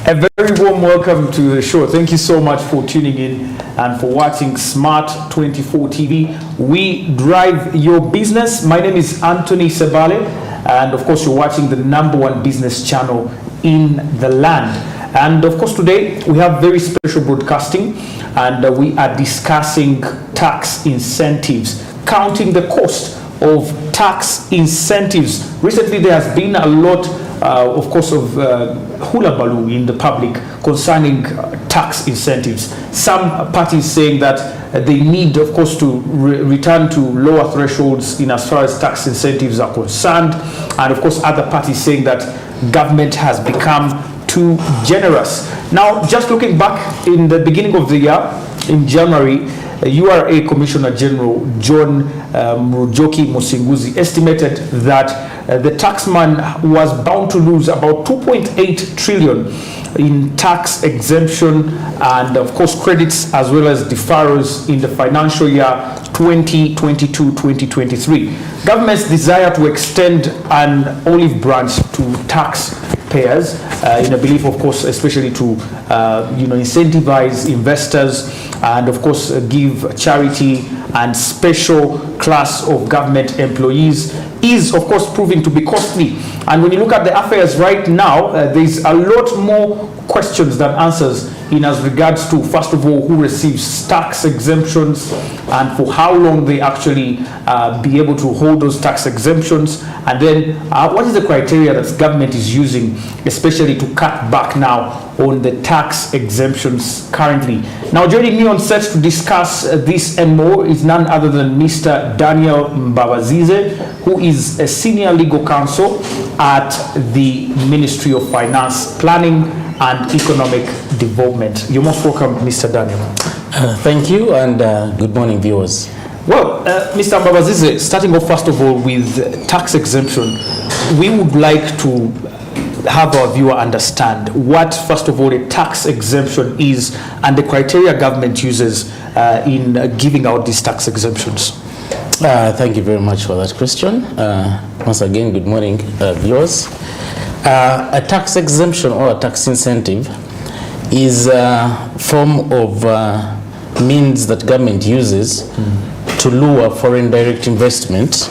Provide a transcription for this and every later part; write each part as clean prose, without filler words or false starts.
A very warm welcome to the show. Thank you so much for tuning in and for watching Smart 24 TV. We drive your business. My name is Anthony Sebale, and of course, you're watching the #1 business channel in the land. And of course, today we have very special broadcasting, and we are discussing tax incentives, counting the cost of tax incentives. Recently, there has been a lot of course, of hullabaloo in the public concerning tax incentives. Some parties saying that they need, of course, to return to lower thresholds in as far as tax incentives are concerned, and of course, other parties saying that government has become too generous. Now, just looking back in the beginning of the year, in January, URA Commissioner General John Murujoki Musinguzi estimated that the taxman was bound to lose about 2.8 trillion in tax exemption and of course credits as well as deferrals in the financial year 2022-2023. Government's desire to extend an olive branch to taxpayers in a belief, of course, especially to incentivize investors and of course give charity and special class of government employees is of course proving to be costly. And when you look at the affairs right now, there's a lot more questions than answers in as regards to, first of all, who receives tax exemptions and for how long they actually be able to hold those tax exemptions, and then what is the criteria that government is using, especially to cut back now on the tax exemptions currently. Now, joining me on set to discuss this and more is none other than Mr. Daniel Mbabazize, who is a senior legal counsel at the Ministry of Finance, Planning and Economic Development. You're most welcome, Mr. Daniel. Thank you, and good morning, viewers. Well, Mr. Mbabazize, starting off first of all with tax exemption, we would like to have our viewer understand what, first of all, a tax exemption is and the criteria government uses in giving out these tax exemptions. Thank you very much for that question. Once again, good morning, viewers. A tax exemption or a tax incentive is a form of means that government uses to lure foreign direct investment,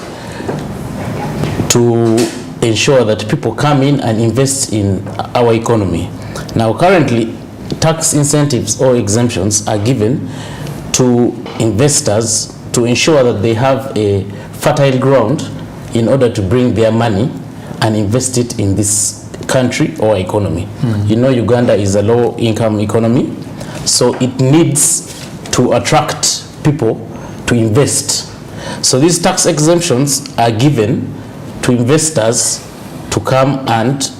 to ensure that people come in and invest in our economy. Now, currently, tax incentives or exemptions are given to investors to ensure that they have a fertile ground in order to bring their money and invest it in this country or economy. You know, Uganda is a low-income economy, so it needs to attract people to invest. So these tax exemptions are given to investors to come and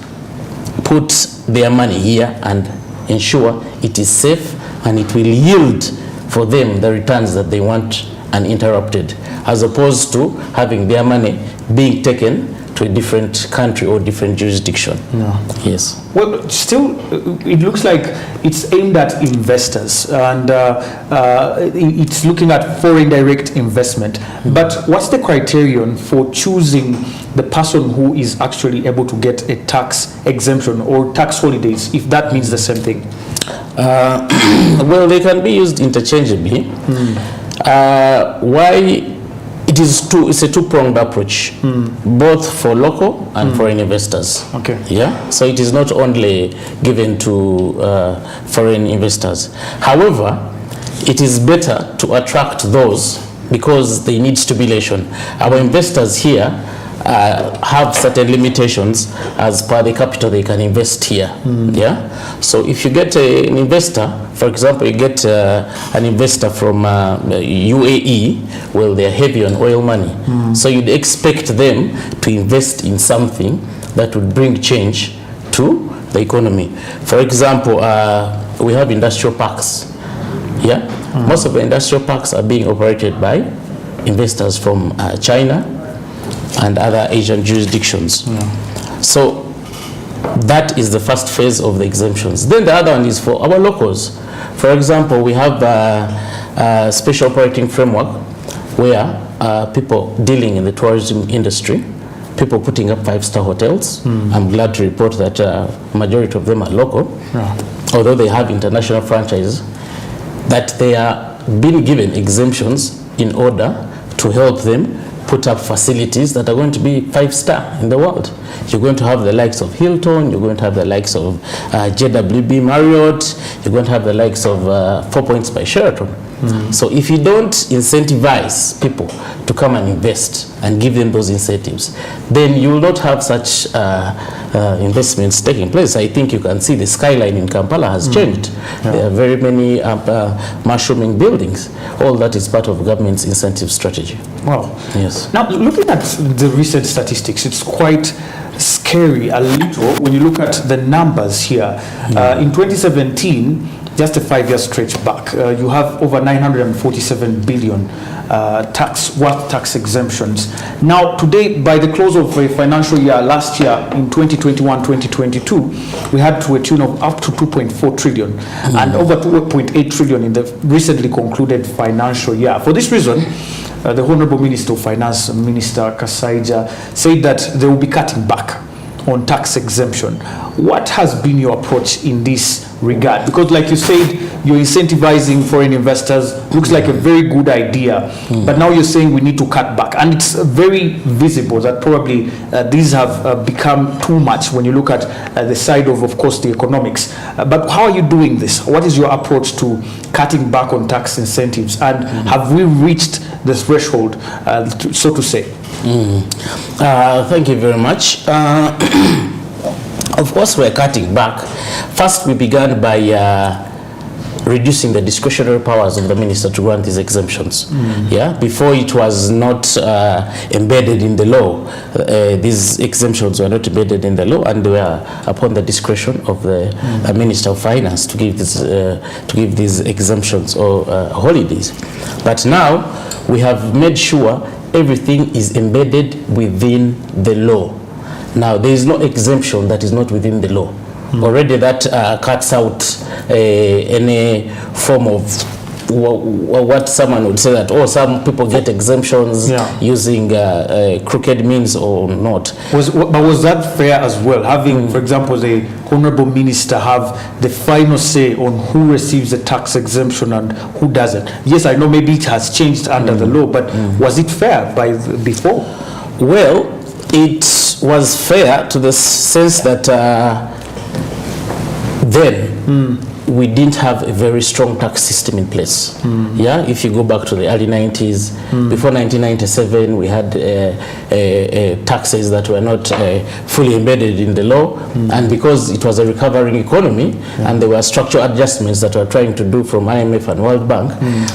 put their money here and ensure it is safe and it will yield for them the returns that they want uninterrupted, as opposed to having their money being taken to a different country or different jurisdiction. Yeah. Yes. Well, still, it looks like it's aimed at investors and it's looking at foreign direct investment. But what's the criterion for choosing the person who is actually able to get a tax exemption or tax holidays, if that means the same thing? Well, they can be used interchangeably. Why? It's a two-pronged approach, both for local and foreign investors. Okay. Yeah. So it is not only given to foreign investors. However, it is better to attract those because they need stimulation. Our investors here have certain limitations as per the capital they can invest here. Yeah. So if you get an investor, for example, you get an investor from UAE, well, they're heavy on oil money. So you'd expect them to invest in something that would bring change to the economy. For example, we have industrial parks. Yeah. Most of the industrial parks are being operated by investors from China and other Asian jurisdictions. So that is the first phase of the exemptions. Then the other one is for our locals. For example, we have a special operating framework where people dealing in the tourism industry people putting up 5-star hotels. I'm glad to report that majority of them are local, although they have international franchises, that they are being given exemptions in order to help them put up facilities that are going to be 5-star in the world. You're going to have the likes of Hilton, you're going to have the likes of JWB Marriott, you're going to have the likes of 4 Points by Sheraton. So if you don't incentivize people to come and invest and give them those incentives, then you will not have such investments taking place. I think you can see the skyline in Kampala has changed. There are very many mushrooming buildings. All that is part of government's incentive strategy. Wow. Yes. Now, looking at the recent statistics, it's quite scary a little when you look at the numbers here. In 2017, just a 5-year stretch back, you have over 947 billion tax exemptions. Now, today, by the close of a financial year, last year in 2021-2022, we had to a tune of up to 2.4 trillion and over 2.8 trillion in the recently concluded financial year. For this reason, the Honorable Minister of Finance, Minister Kasaija, said that they will be cutting back on tax exemption. What has been your approach in this regard? Because like you said, you're incentivizing foreign investors. Looks like a very good idea, but now you're saying we need to cut back, and it's very visible that probably these have become too much when you look at the side of course, the economics. But how are you doing this? What is your approach to cutting back on tax incentives, and have we reached the threshold, so to say? Thank you very much. Of course, we're cutting back. First, we began by reducing the discretionary powers of the minister to grant these exemptions. Yeah, before it was not embedded in the law. These exemptions were not embedded in the law, and they were upon the discretion of the Minister of Finance to give these exemptions or holidays. But now we have made sure everything is embedded within the law. Now, there is no exemption that is not within the law. Already that cuts out any form of what someone would say that, oh, some people get exemptions using crooked means or not. But was that fair as well? Having, for example, the Honorable Minister have the final say on who receives a tax exemption and who doesn't? Yes, I know maybe it has changed under the law, but was it fair before? Well, it was fair to the sense that then we didn't have a very strong tax system in place. Yeah, if you go back to the early 90s, before 1997, we had taxes that were not fully embedded in the law, and because it was a recovering economy, and there were structural adjustments that were trying to do from IMF and World Bank,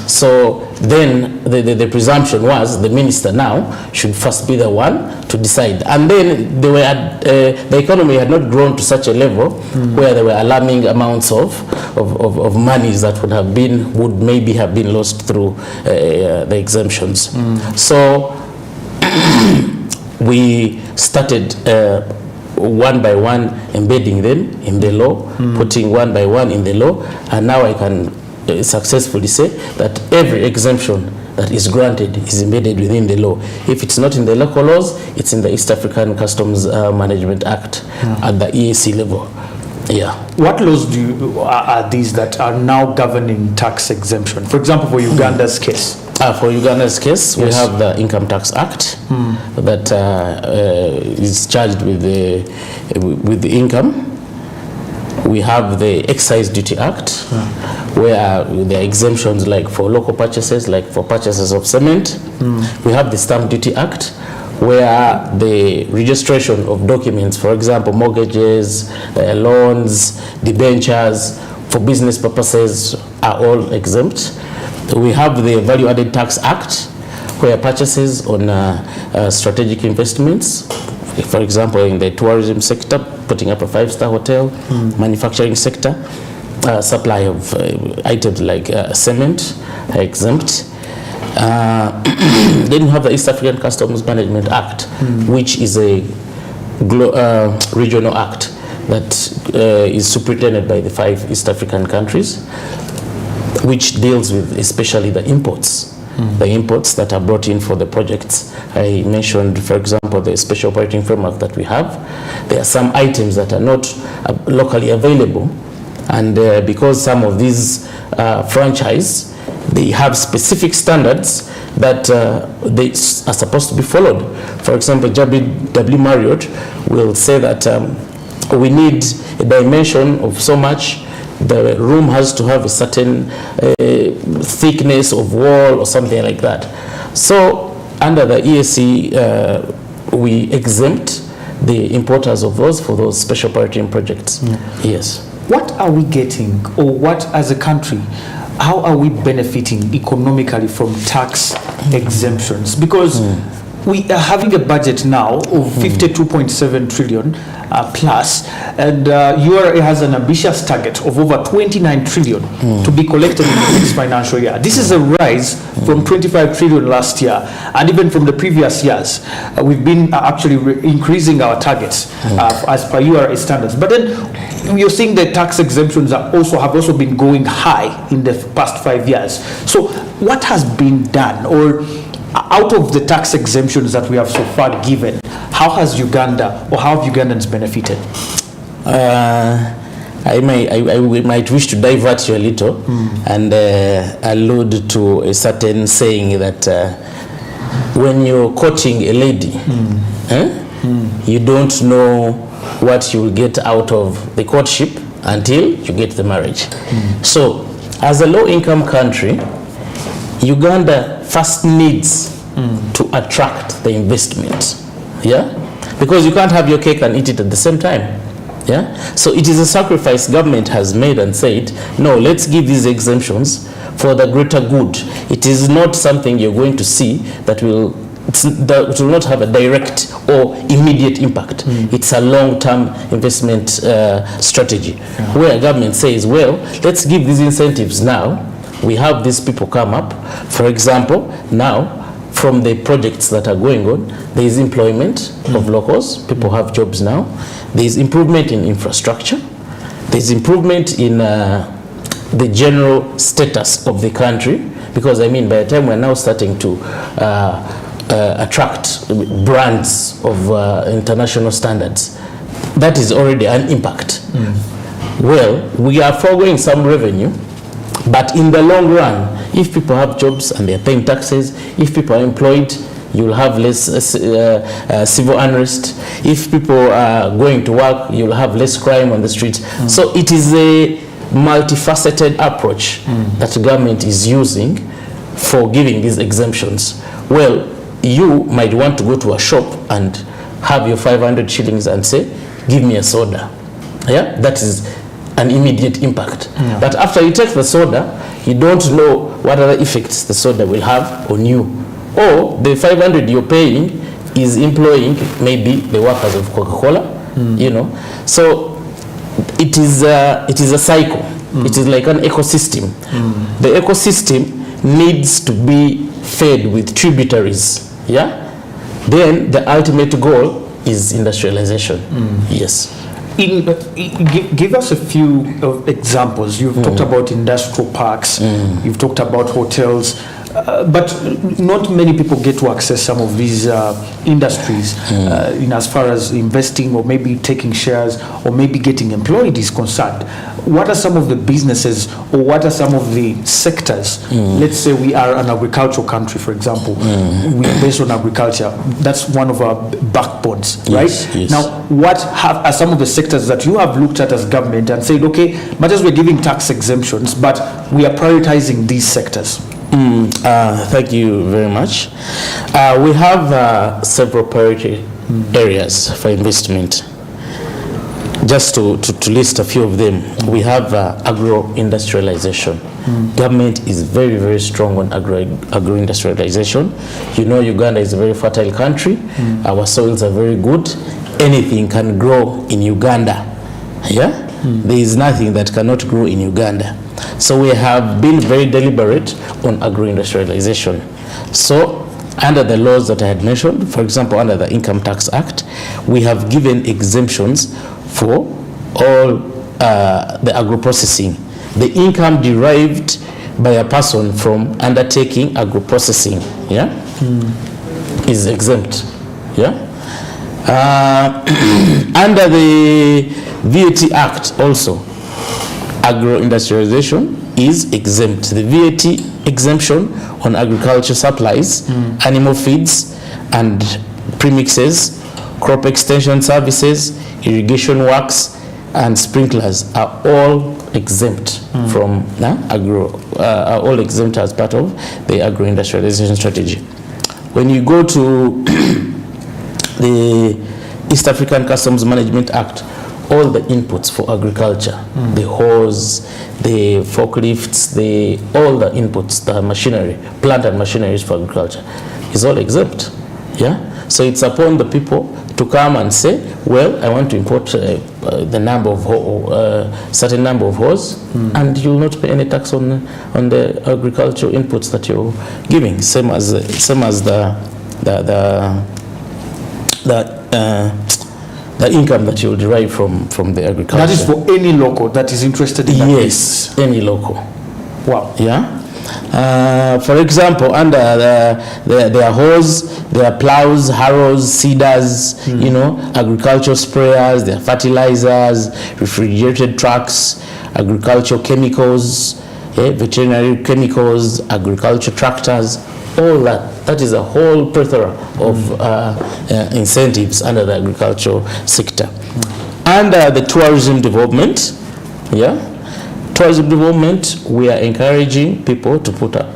so then the presumption was the minister now should first be the one to decide, and then the economy had not grown to such a level where there were alarming amounts of monies that would maybe have been lost through the exemptions. So we started one by one embedding them in the law, putting one by one in the law, and now I can successfully say that every exemption that is granted is embedded within the law. If it's not in the local laws, it's in the East African Customs Management Act at the EAC level. Yeah. What laws are these that are now governing tax exemption? For example, for Uganda's case. For Uganda's case, we have the Income Tax Act that is charged with the income. We have the Excise Duty Act, where there are exemptions like for local purchases, like for purchases of cement. We have the Stamp Duty Act, where the registration of documents, for example, mortgages, loans, debentures, for business purposes are all exempt. We have the Value Added Tax Act, where purchases on strategic investments, for example, in the tourism sector, putting up a 5-star hotel, manufacturing sector, supply of items like cement are exempt. Then you have the East African Customs Management Act, which is a regional act that is superintended by the 5 East African countries, which deals with especially the imports. The imports that are brought in for the projects. I mentioned, for example, example, the special operating framework that we have, there are some items that are not locally available, and because some of these franchise, they have specific standards that they are supposed to be followed. For example, W Marriott will say that we need a dimension of so much, the room has to have a certain thickness of wall or something like that. So under the EAC, we exempt the importers of those for those special operating projects. Yes. What are we getting, or what as a country, how are we benefiting economically from tax exemptions? Because we are having a budget now of 52.7 trillion plus, and URA has an ambitious target of over 29 trillion to be collected in the next financial year. This is a rise from 25 trillion last year, and even from the previous years. We've been actually increasing our targets as per URA standards. But then you're seeing the tax exemptions have also been going high in the past 5 years. So what has been done, or out of the tax exemptions that we have so far given, how has Uganda, or how have Ugandans benefited? I might wish to divert you a little and allude to a certain saying that when you're courting a lady, you don't know what you'll get out of the courtship until you get the marriage. So, as a low-income country, Uganda first needs to attract the investment, because you can't have your cake and eat it at the same time. So it is a sacrifice government has made and said, no, let's give these exemptions for the greater good. It is not something you're going to see that will not have a direct or immediate impact. It's a long-term investment strategy, where government says, well, let's give these incentives now. We have these people come up. For example, now, from the projects that are going on, there is employment of locals. People have jobs now. There is improvement in infrastructure. There is improvement in the general status of the country, because I mean, by the time we're now starting to attract brands of international standards, that is already an impact. Well, we are foregoing some revenue, but in the long run, if people have jobs and they're paying taxes, if people are employed, you'll have less civil unrest. If people are going to work, you'll have less crime on the streets. So it is a multifaceted approach that the government is using for giving these exemptions. Well, you might want to go to a shop and have your 500 shillings and say, give me a soda. That is an immediate impact. But after you take the soda, you don't know what other effects the soda will have on you. Or the 500 you're paying is employing maybe the workers of Coca-Cola, So it is a cycle. It is like an ecosystem. The ecosystem needs to be fed with tributaries. Then the ultimate goal is industrialization. Yes. Give us a few examples. You've talked about industrial parks, you've talked about hotels, but not many people get to access some of these industries in as far as investing, or maybe taking shares, or maybe getting employed is concerned. What are some of the businesses, or what are some of the sectors? Let's say we are an agricultural country, for example. We're based on agriculture. That's one of our backbones, right? Yes. Now, what are some of the sectors that you have looked at as government and said, okay, much as we're giving tax exemptions, but we are prioritizing these sectors? Thank you very much. We have several priority areas for investment. Just to list a few of them, we have agro-industrialization. Government is very, very strong on agro-industrialization. Uganda is a very fertile country. Our soils are very good. Anything can grow in Uganda. There is nothing that cannot grow in Uganda. So we have been very deliberate on agro-industrialization. So under the laws that I had mentioned, for example, under the Income Tax Act, we have given exemptions for all the agro-processing. The income derived by a person from undertaking agro-processing is exempt. Under the VAT Act also, agro-industrialization is exempt. The VAT exemption on agriculture supplies, animal feeds and premixes, crop extension services, irrigation works and sprinklers are all exempt from are all exempt as part of the agro-industrialization strategy. When you go to the East African Customs Management Act, all the inputs for agriculture, the hose, the forklifts, all the inputs, the machinery, plant and machineries for agriculture is all exempt. Yeah, so it's upon the people to come and say, well, I want to import the number of certain number of hose, and you will not pay any tax on the agricultural inputs that you're giving. Same as the income that you will derive from the agriculture. That is for any local that is interested in that. Yes, any local. Wow. Yeah. For example, under their hose, their plows, harrows, seeders, agricultural sprayers, their fertilizers, refrigerated trucks, agricultural chemicals, veterinary chemicals, agriculture tractors, all that is a whole plethora of incentives under the agricultural sector. Under the tourism development, tourism development, we are encouraging people to put up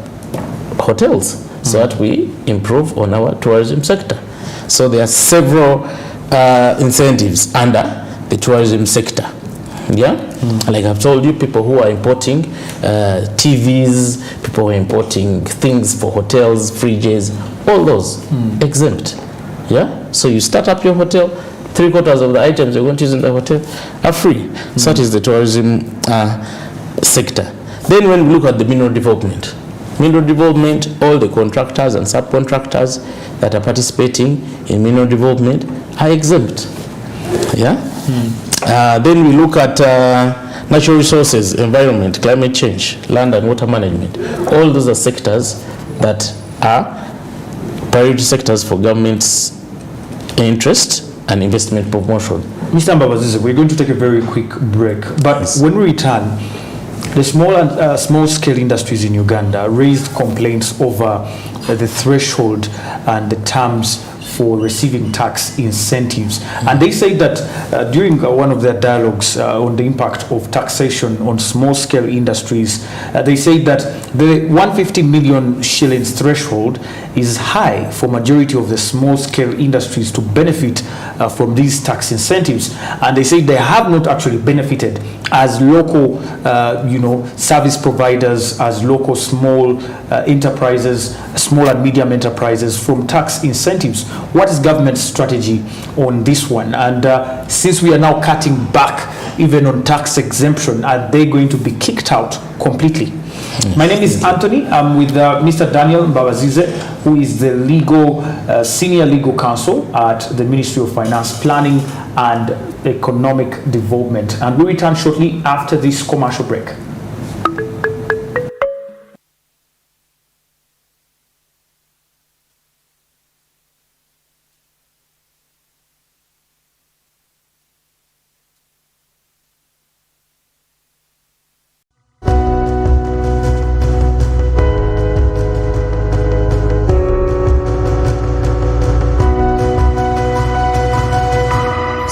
hotels so that we improve on our tourism sector. So there are several incentives under the tourism sector. Like I've told you, people who are importing TVs, people who are importing things for hotels, fridges, all those exempt. So you start up your hotel, 3/4 of the items you're going to use in the hotel are free. So that is the tourism sector. Then when we look at the mineral development, all the contractors and subcontractors that are participating in mineral development are exempt. Then we look at natural resources, environment, climate change, land and water management. All those are sectors that are priority sectors for government's interest and investment promotion. Mr. Mbabazize, we're going to take a very quick break, but when we return, the small and small-scale industries in Uganda raised complaints over the threshold and the terms for receiving tax incentives. And they say that during one of their dialogues on the impact of taxation on small-scale industries, they say that the 150 million shillings threshold is high for majority of the small-scale industries to benefit from these tax incentives. And they say they have not actually benefited as local, service providers, as local small enterprises, small and medium enterprises from tax incentives. What is government's strategy on this one? And since we are now cutting back even on tax exemption, are they going to be kicked out completely? My name is Anthony. I'm with Mr. Daniel Mbabazize, who is the senior legal counsel at the Ministry of Finance, Planning and Economic Development. And we'll return shortly after this commercial break.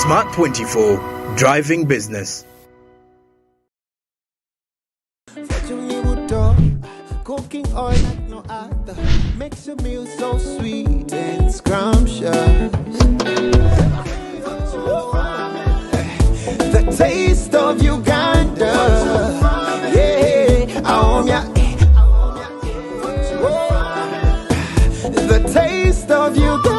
Smart 24, driving business. Cooking oil like no other makes your meal so sweet and scrumptious. The taste of Uganda, the taste of Uganda.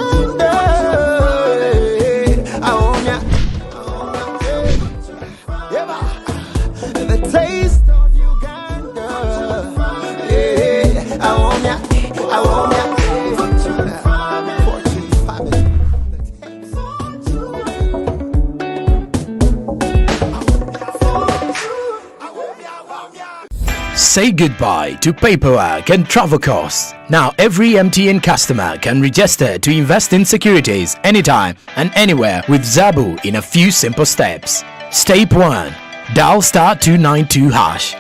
Say goodbye to paperwork and travel costs. Now every MTN customer can register to invest in securities anytime and anywhere with Zabu in a few simple steps. Step 1. Dial *292 hash.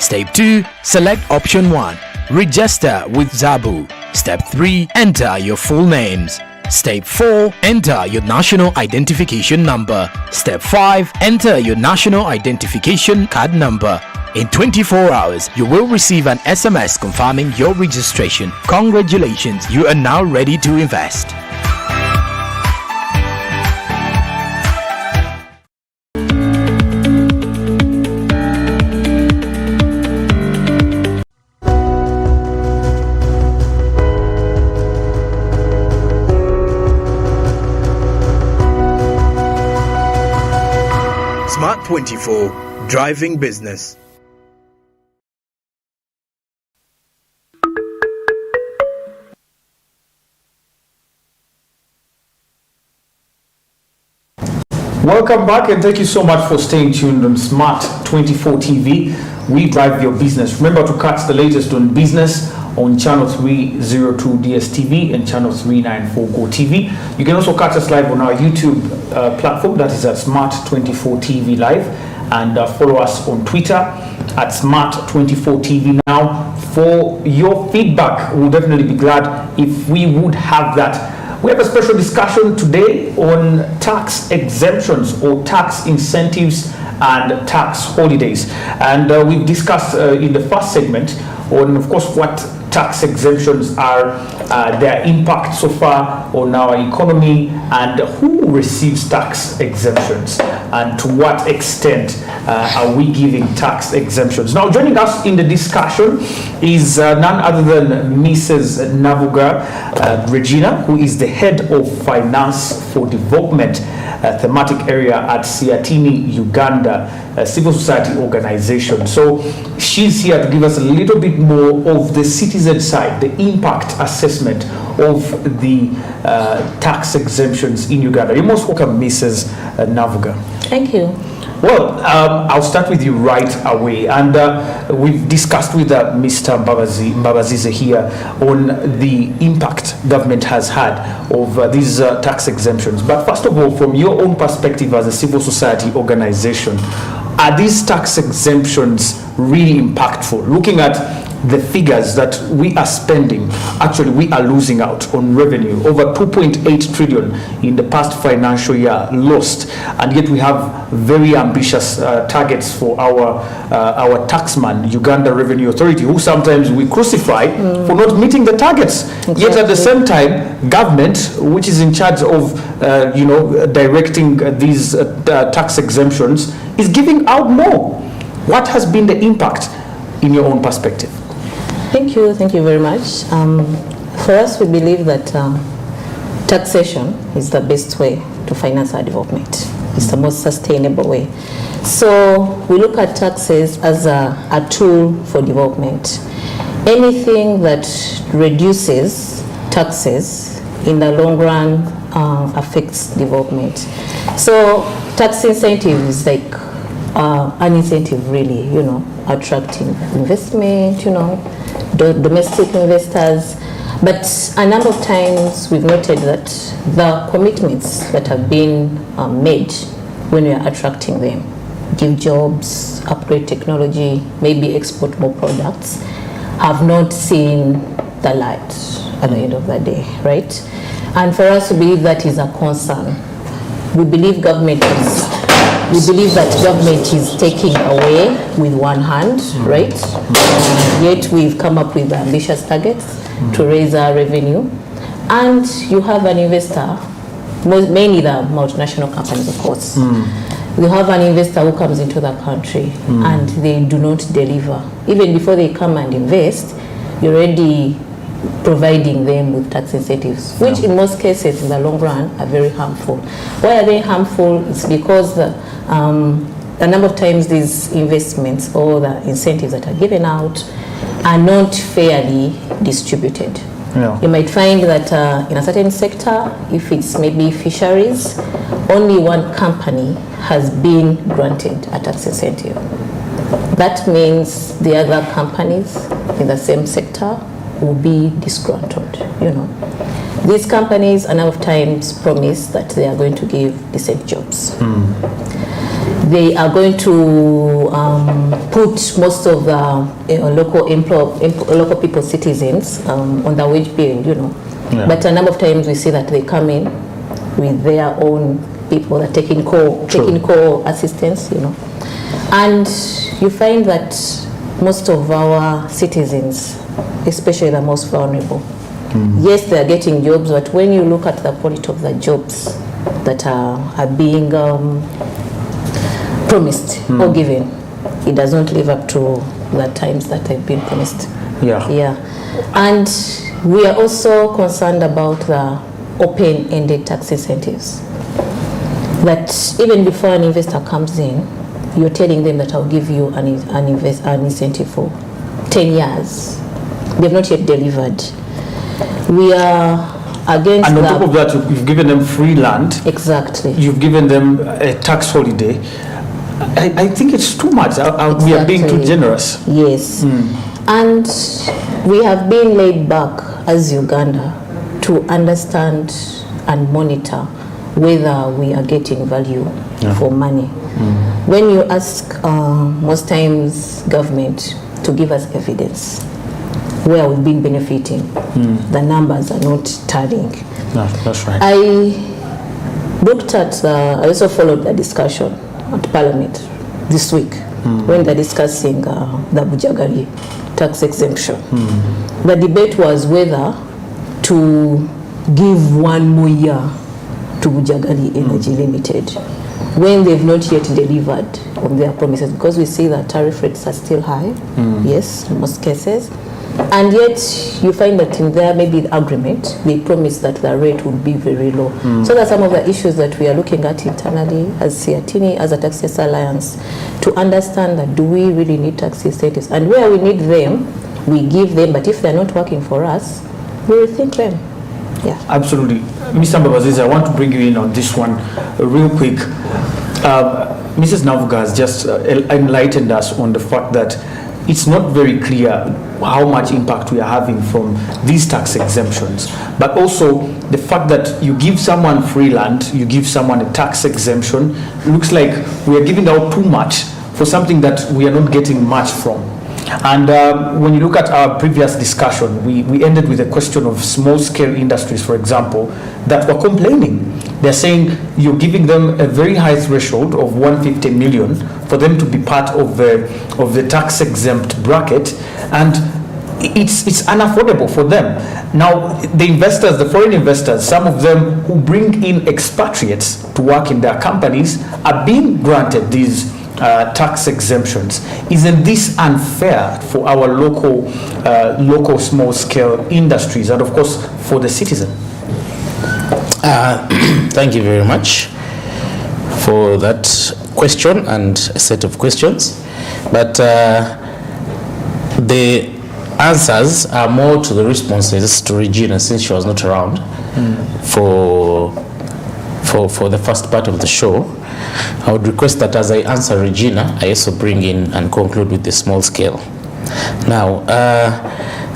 Step 2. Select option 1. Register with Zabu. Step 3. Enter your full names. Step 4. Enter your national identification number. Step 5. Enter your national identification card number. In 24 hours, you will receive an SMS confirming your registration. Congratulations, you are now ready to invest. Smart 24, driving business. Welcome back, and thank you so much for staying tuned on Smart 24 TV. We drive your business. Remember to catch the latest on business on channel 302 DSTV and channel 394 GOTV. You can also catch us live on our YouTube platform, that is at Smart 24 TV Live, and follow us on Twitter at Smart 24 TV Now. For your feedback, we'll definitely be glad if we would have that. We have a special discussion today on tax exemptions or tax incentives and tax holidays. And we've discussed in the first segment on, of course, what tax exemptions are, their impact so far on our economy, and who receives tax exemptions, and to what extent are we giving tax exemptions. Now, joining us in the discussion is none other than Mrs. Navuga Regina, who is the head of Finance for Development thematic area at Siatini, Uganda, a civil society organization. So she's here to give us a little bit more of the citizen side, the impact assessment of the tax exemptions in Uganda. You're most welcome, Mrs. Navuga. Thank you. Well, I'll start with you right away, and we've discussed with Mr. Mbabazize here on the impact government has had of these tax exemptions. But first of all, from your own perspective as a civil society organization, are these tax exemptions really impactful? Looking at the figures that we are spending, actually we are losing out on revenue, over 2.8 trillion in the past financial year lost, and yet we have very ambitious targets for our taxman, Uganda Revenue Authority, who sometimes we crucify for not meeting the targets. Exactly. Yet at the same time, government, which is in charge of directing these tax exemptions, is giving out more. What has been the impact in your own perspective? Thank you very much. For us, we believe that taxation is the best way to finance our development. It's the most sustainable way. So we look at taxes as a tool for development. Anything that reduces taxes in the long run affects development. So tax incentive is like an incentive, really, attracting investment, domestic investors. But a number of times we've noted that the commitments that have been made when we are attracting them, give jobs, upgrade technology, maybe export more products, have not seen the light at the end of the day, right? And for us to believe that is a concern. We believe that government is taking away with one hand, right? Yet we've come up with ambitious targets to raise our revenue. And you have an investor, mainly the multinational companies, of course. You have an investor who comes into the country and they do not deliver. Even before they come and invest, you're already providing them with tax incentives, which in most cases in the long run are very harmful. Why are they harmful? It's because a number of times these investments or the incentives that are given out are not fairly distributed. Yeah. You might find that in a certain sector, if it's maybe fisheries, only one company has been granted a tax incentive. that means the other companies in the same sector will be disgruntled, you know. These companies a number of times promise that they are going to give decent jobs. They are going to put most of the local people, citizens, on the wage bill, you know. Yeah. But a number of times we see that they come in with their own people that taking core assistance, you know. And you find that most of our citizens, especially the most vulnerable, yes, they are getting jobs, but when you look at the quality of the jobs that are being promised or given, it does not live up to the times that they've been promised. Yeah. And we are also concerned about the open-ended tax incentives. That even before an investor comes in, you're telling them that I'll give you an incentive for 10 years. They've not yet delivered. We are against And on top of that, you've given them free land. Exactly. You've given them a tax holiday. I think it's too much. We are being too generous. Yes. And we have been laid back as Uganda to understand and monitor whether we are getting value for money. When you ask most times government to give us evidence where we've been benefiting, the numbers are not tallying. No, that's right. I also followed the discussion at Parliament this week when they're discussing the Bujagali tax exemption. The debate was whether to give 1 more year to Bujagali Energy Limited when they've not yet delivered on their promises, because we see that tariff rates are still high, yes, in most cases. And yet you find that in their maybe agreement, they promise that the rate would be very low. So that's some of the issues that we are looking at internally as CIATINI, as a Taxes Alliance, to understand that do we really need tax incentives? And where we need them, we give them, but if they're not working for us, we rethink them. Yeah. Absolutely. Mr. Mbabazizi, I want to bring you in on this one real quick. Mrs. Navuga has just enlightened us on the fact that it's not very clear how much impact we are having from these tax exemptions, but also the fact that you give someone free land, you give someone a tax exemption, looks like we are giving out too much for something that we are not getting much from. And when you look at our previous discussion, we ended with a question of small-scale industries, for example, that were complaining. They're saying you're giving them a very high threshold of 150 million for them to be part of the tax-exempt bracket, and it's unaffordable for them. Now, the investors, the foreign investors, some of them who bring in expatriates to work in their companies are being granted these tax exemptions. Isn't this unfair for our local small-scale industries and, of course, for the citizen? Thank you very much for that question and a set of questions. But the answers are more to the responses to Regina, since she was not around for the first part of the show. I would request that as I answer Regina, I also bring in and conclude with the small scale. Now,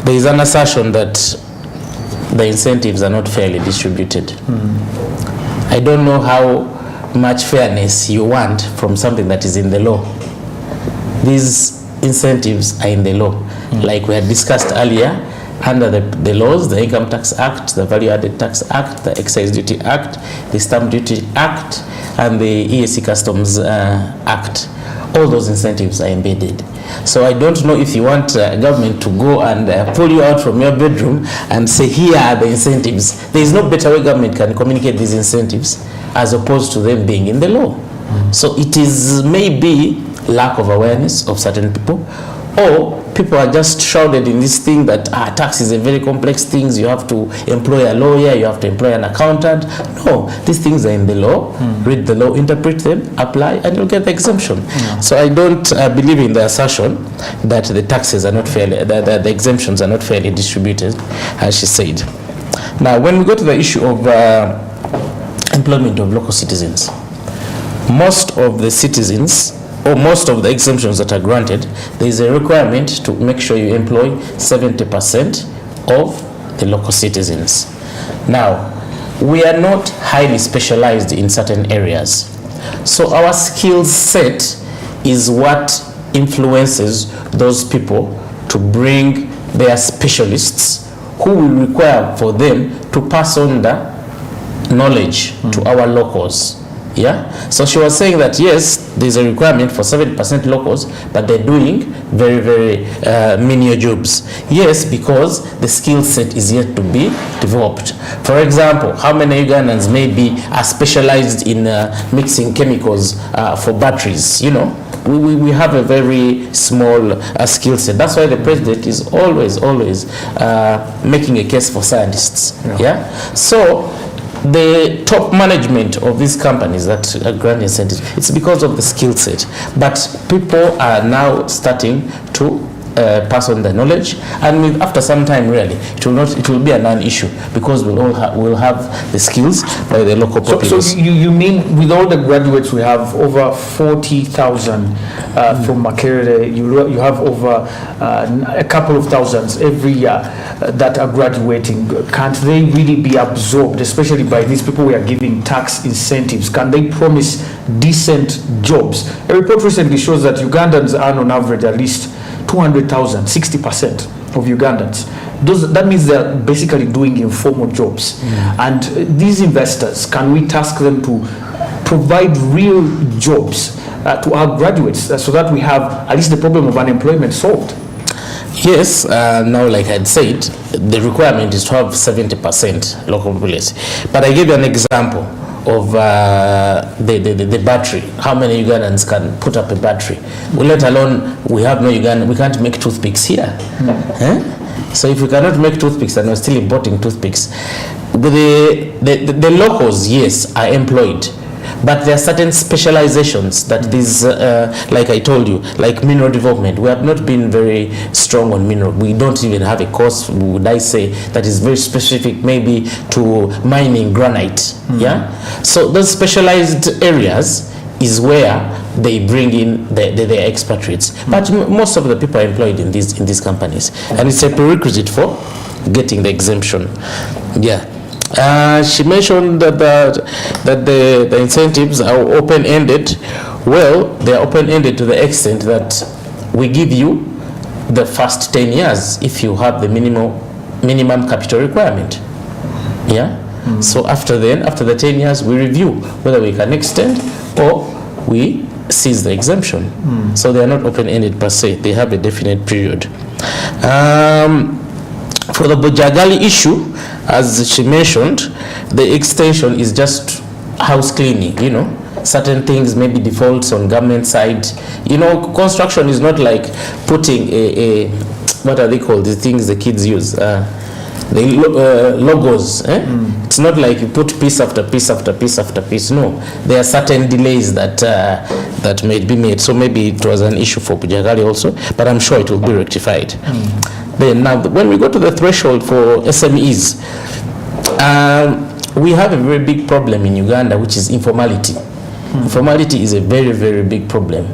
there is an assertion that the incentives are not fairly distributed. I don't know how much fairness you want from something that is in the law. These incentives are in the law. Like we had discussed earlier, under the laws, the Income Tax Act, the Value Added Tax Act, the Excise Duty Act, the Stamp Duty Act, and the ESC Customs Act. All those incentives are embedded. So I don't know if you want government to go and pull you out from your bedroom and say, here are the incentives. There is no better way government can communicate these incentives as opposed to them being in the law. So it is maybe lack of awareness of certain people, or people are just shrouded in this thing that tax is a very complex thing. You have to employ a lawyer, you have to employ an accountant. No, these things are in the law. Read the law, interpret them, apply, and you'll get the exemption. So I don't believe in the assertion that the taxes are not fairly, the exemptions are not fairly distributed, as she said. Now, when we go to the issue of employment of local citizens, most of the citizens or most of the exemptions that are granted, there is a requirement to make sure you employ 70% of the local citizens. Now, we are not highly specialized in certain areas. So our skill set is what influences those people to bring their specialists who will require for them to pass on the knowledge to our locals. Yeah, so she was saying that yes, there's a requirement for 70% locals, but they're doing very, very menial jobs. Yes, because the skill set is yet to be developed. For example, how many Ugandans maybe are specialized in mixing chemicals for batteries? You know, we have a very small skill set. That's why the president is always making a case for scientists. Yeah, so the top management of these companies that grant incentives, it's because of the skill set. But people are now starting to pass on the knowledge, and after some time, really, it will be a non-issue because we'll have the skills by the local populace. So you mean with all the graduates we have over 40,000 from Makerere, you have over a couple of thousands every year that are graduating. Can't they really be absorbed, especially by these people we are giving tax incentives? Can they promise decent jobs? A report recently shows that Ugandans earn on average at least 200,000, 60% of Ugandans. That means they're basically doing informal jobs. And these investors, can we task them to provide real jobs to our graduates so that we have at least the problem of unemployment solved? Yes, now like I'd said, the requirement is to have 70% local population. But I gave you an example of the battery. How many Ugandans can put up a battery? Well, let alone we have no Ugandan, we can't make toothpicks here. So if we cannot make toothpicks and we're still importing toothpicks, the locals, yes, are employed. But there are certain specializations that these, like I told you, like mineral development. We have not been very strong on mineral. We don't even have a course, would I say, that is very specific maybe to mining granite. Yeah. So those specialized areas is where they bring in their expatriates. But most of the people are employed in these companies, and it's a prerequisite for getting the exemption. Yeah. She mentioned that the incentives are open-ended. Well, they are open-ended to the extent that we give you the first 10 years if you have the minimum capital requirement. Yeah. So after the 10 years, we review whether we can extend or we cease the exemption. So they are not open-ended per se. They have a definite period. For the Bujagali issue, as she mentioned, the extension is just house cleaning, you know. Certain things, maybe defaults on government side. You know, construction is not like putting a what are they called, the things the kids use? The logos. It's not like you put piece after piece after piece after piece. No, there are certain delays that may be made. So maybe it was an issue for Bujagali also, but I'm sure it will be rectified. Then now, when we go to the threshold for SMEs, we have a very big problem in Uganda, which is informality. Informality is a very, very big problem.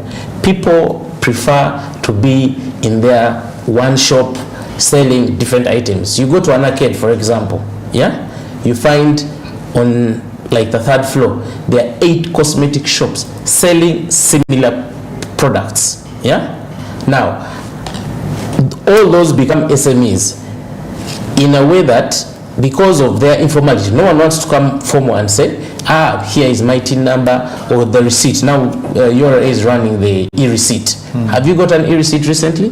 People prefer to be in their one shop selling different items. You go to an arcade, for example, yeah, you find on like the third floor, there are 8 cosmetic shops selling similar products. Yeah, now all those become SMEs in a way that because of their informality, no one wants to come formal and say, here is my TIN number or the receipt. Now URA is running the e-receipt. Have you got an e-receipt recently?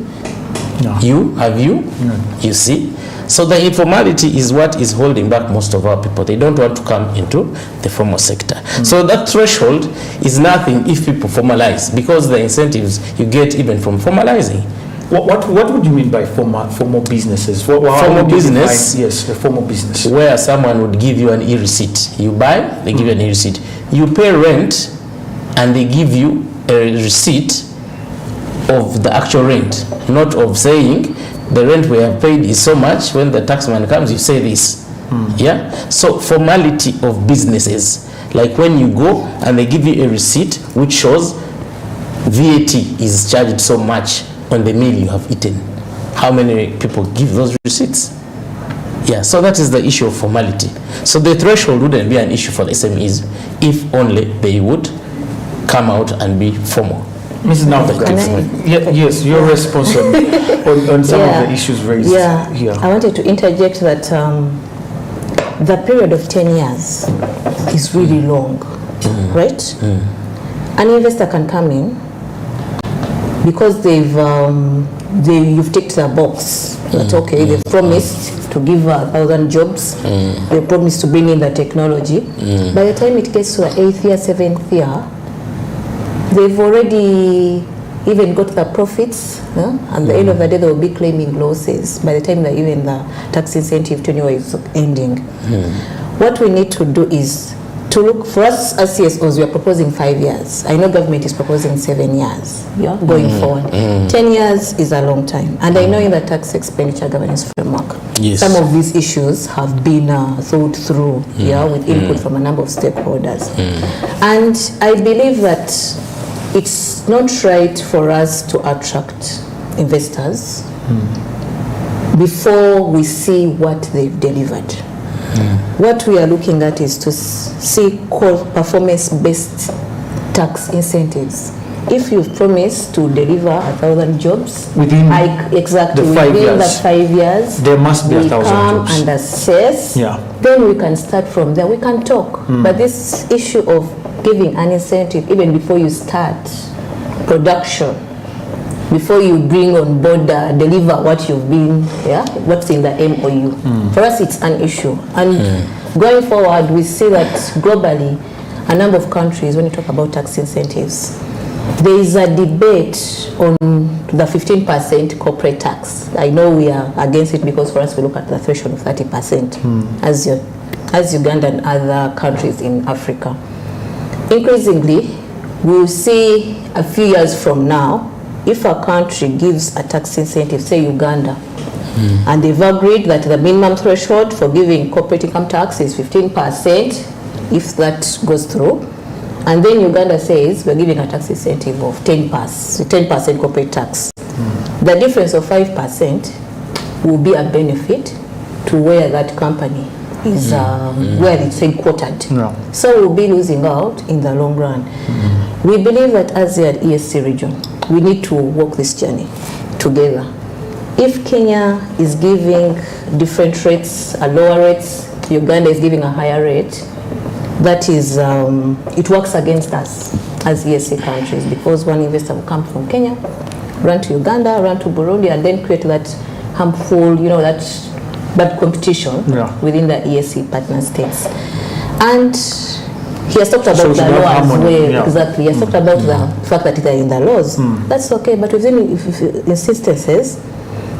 No. You? Have you? No. You see? So the informality is what is holding back most of our people. They don't want to come into the formal sector. So that threshold is nothing if people formalize, because the incentives you get even from formalizing. What would you mean by formal businesses? Formal business? Yes, a formal business. Where someone would give you an e-receipt. You buy, they give you an e-receipt. You pay rent, and they give you a receipt of the actual rent, not of saying the rent we have paid is so much. When the taxman comes, you say this. Yeah. So formality of businesses, like when you go and they give you a receipt which shows VAT is charged so much on the meal you have eaten. How many people give those receipts? Yeah, so that is the issue of formality. So the threshold wouldn't be an issue for the SMEs if only they would come out and be formal. Mrs. Navuga, yes, your response on some of the issues raised here. I wanted to interject that the period of 10 years is really long, right? An investor can come in because you've ticked the box. That's okay. They've promised to give 1,000 jobs. They promised to bring in the technology. By the time it gets to the 8th year, 7th year, they've already even got the profits, and at the end of the day, they will be claiming losses by the time that even the tax incentive tenure is ending. What we need to do is to look, for us as CSOs, we are proposing 5 years. I know government is proposing 7 years, going forward. 10 years is a long time. And I know in the tax expenditure governance framework, some of these issues have been thought through, with input from a number of stakeholders. And I believe that it's not right for us to attract investors before we see what they've delivered. What we are looking at is to see performance-based tax incentives. If you've promised to deliver 1,000 jobs within the 5 years, there must be 1,000 jobs. We come and assess. Then we can start from there. We can talk. But this issue of giving an incentive even before you start production, before you bring on board, deliver what you've been, what's in the MOU. For us, it's an issue. And going forward, we see that globally, a number of countries, when you talk about tax incentives, there is a debate on the 15% corporate tax. I know we are against it because for us, we look at the threshold of 30% as Uganda and other countries in Africa. Increasingly, we'll see a few years from now, if a country gives a tax incentive, say Uganda, and they've agreed that the minimum threshold for giving corporate income tax is 15%, if that goes through, and then Uganda says we're giving a tax incentive of 10% corporate tax. The difference of 5% will be a benefit to where that company is, where it's headquartered. So we'll be losing out in the long run. We believe that as the ESC region, we need to walk this journey together. If Kenya is giving different rates, lower rates, Uganda is giving a higher rate, that is, it works against us as ESC countries, because one investor will come from Kenya, run to Uganda, run to Burundi, and then create that harmful, that bad competition within the ESC partner states. And he has talked about the law as well. Exactly. He has talked about the fact that they're in the laws. That's okay, but within instances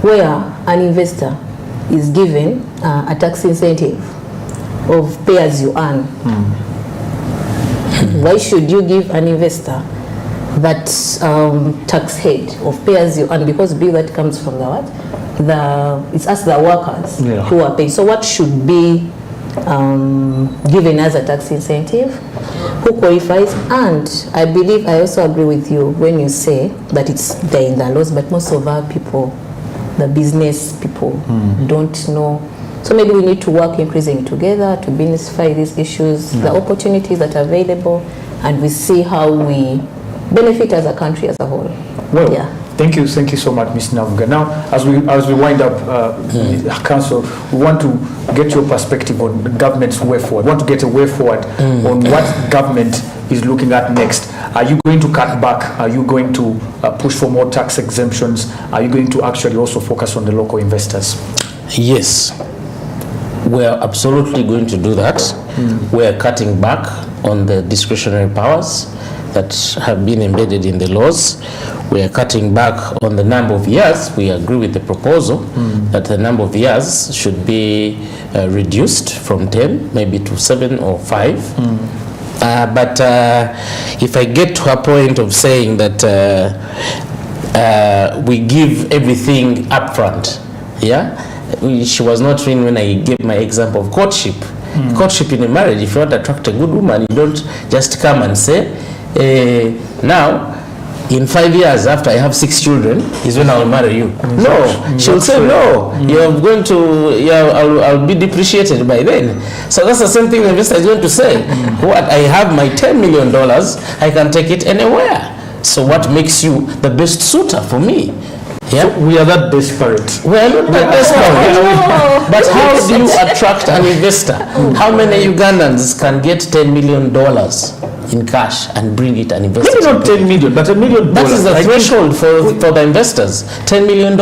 where an investor is given a tax incentive of pay as you earn, why should you give an investor that tax head of pay as you earn? Because bill that comes from the what? It's us, the workers, who are paying. So what should be given as a tax incentive? Who qualifies? And I believe, I also agree with you when you say that they're in the laws, but most of our people, the business people, don't know. So maybe we need to work increasingly together to demystify these issues, the opportunities that are available, and we see how we benefit as a country as a whole. Well, thank you so much, Ms. Navuga. Now, as we wind up, Council, we want to get your perspective on the government's way forward. We want to get a way forward on what government is looking at next. Are you going to cut back? Are you going to push for more tax exemptions? Are you going to actually also focus on the local investors? Yes, we're absolutely going to do that. We're cutting back on the discretionary powers that have been embedded in the laws. We are cutting back on the number of years. We agree with the proposal that the number of years should be reduced from 10, maybe to 7 or 5. But if I get to a point of saying that we give everything upfront, she was not in when I gave my example of courtship. Courtship in a marriage, if you want to attract a good woman, you don't just come and say, now in 5 years after I have 6 children is when I'll marry you. No, she'll say no. You're going to, I'll be depreciated by then. So that's the same thing the investor is going to say. What, I have my $10 million, I can take it anywhere. So what makes you the best suitor for me? Yeah, So we are that desperate. we are not that desperate. But how do you attract an investor? How many Ugandans can get $10 million in cash and bring it and invest Maybe it? not 10 million, but $1 million. That is the I think threshold for the investors, $10 million.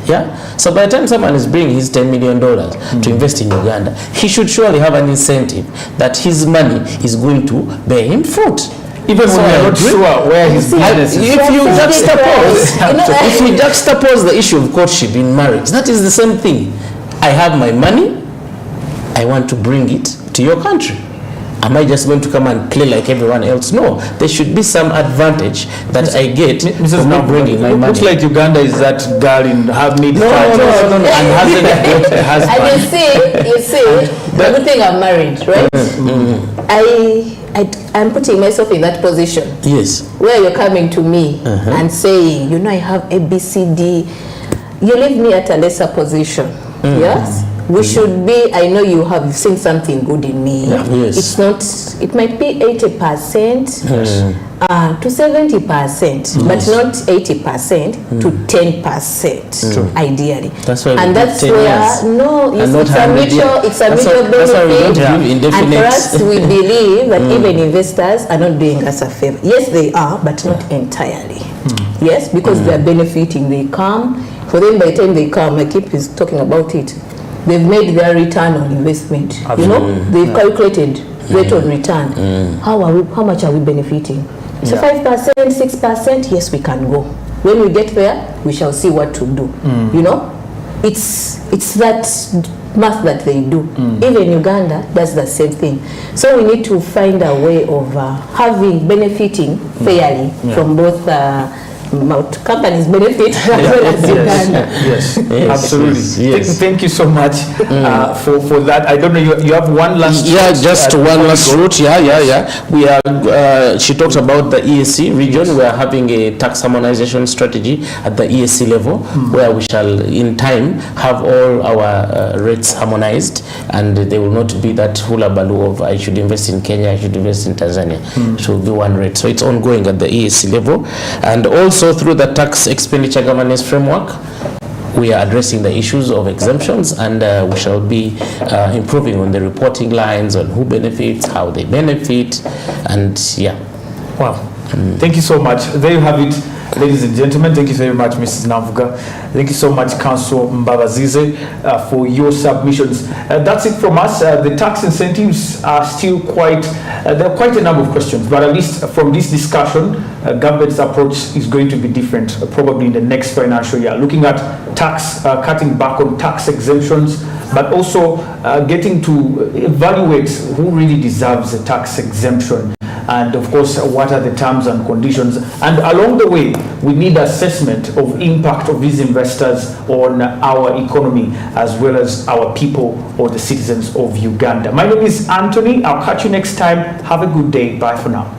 Yeah. So by the time someone is bringing his $10 million to invest in Uganda, he should surely have an incentive that his money is going to bear him fruit. even when we are not sure where his business is. If you juxtapose the issue of courtship in marriage, that is the same thing. I have my money, I want to bring it to your country. Am I just going to come and play like everyone else? No, there should be some advantage that I get Mrs. from not bringing my money. Looks like Uganda is that girl in her mid No, and hasn't got a husband. And you see, the good thing I'm married, right? I'm putting myself in that position. Yes. Where you're coming to me and saying, you know, I have A, B, C, D. You leave me at a lesser position. Yes? We should be, I know you have seen something good in me. Yes. It's not, it might be 80% to 70%, but not 80% to 10%, ideally. That's why we and give that's 10 where, years. no, And not it's a 100 mutual, years. it's a That's mutual why- that's why we don't benefit. give indefinite. And for us, we believe that even investors are not doing us a favor. Yes, they are, but not entirely. Yes, because they are benefiting. They come, for them by the time they come, I keep talking about it, they've made their return on investment. You know, they've calculated rate of return. How much are we benefiting? So 5%, 6%, yes, we can go. When we get there, we shall see what to do. You know, it's that math that they do. Even Uganda does the same thing. So we need to find a way of benefiting fairly from both companies benefit as well as Uganda. Yes, absolutely. yes. Thank you so much for that. I don't know, you have one last Just one last route. We are she talked about the EAC region. We are having a tax harmonization strategy at the EAC level, where we shall in time have all our rates harmonized, and there will not be that hula baloo of I should invest in Kenya, I should invest in Tanzania. It will be one rate. So it's ongoing at the EAC level, and also through the tax expenditure governance framework, we are addressing the issues of exemptions, and we shall be improving on the reporting lines on who benefits, how they benefit, and Wow. Thank you so much. There you have it, ladies and gentlemen. Thank you very much, Mrs. Navuga. Thank you so much, Council Mbabazize, for your submissions. That's it from us. The tax incentives are still there are quite a number of questions, but at least from this discussion, government's approach is going to be different, probably in the next financial year. Looking at tax, cutting back on tax exemptions, but also getting to evaluate who really deserves a tax exemption. And of course, what are the terms and conditions? And along the way, we need assessment of impact of these investors on our economy, as well as our people or the citizens of Uganda. My name is Anthony. I'll catch you next time. Have a good day. Bye for now.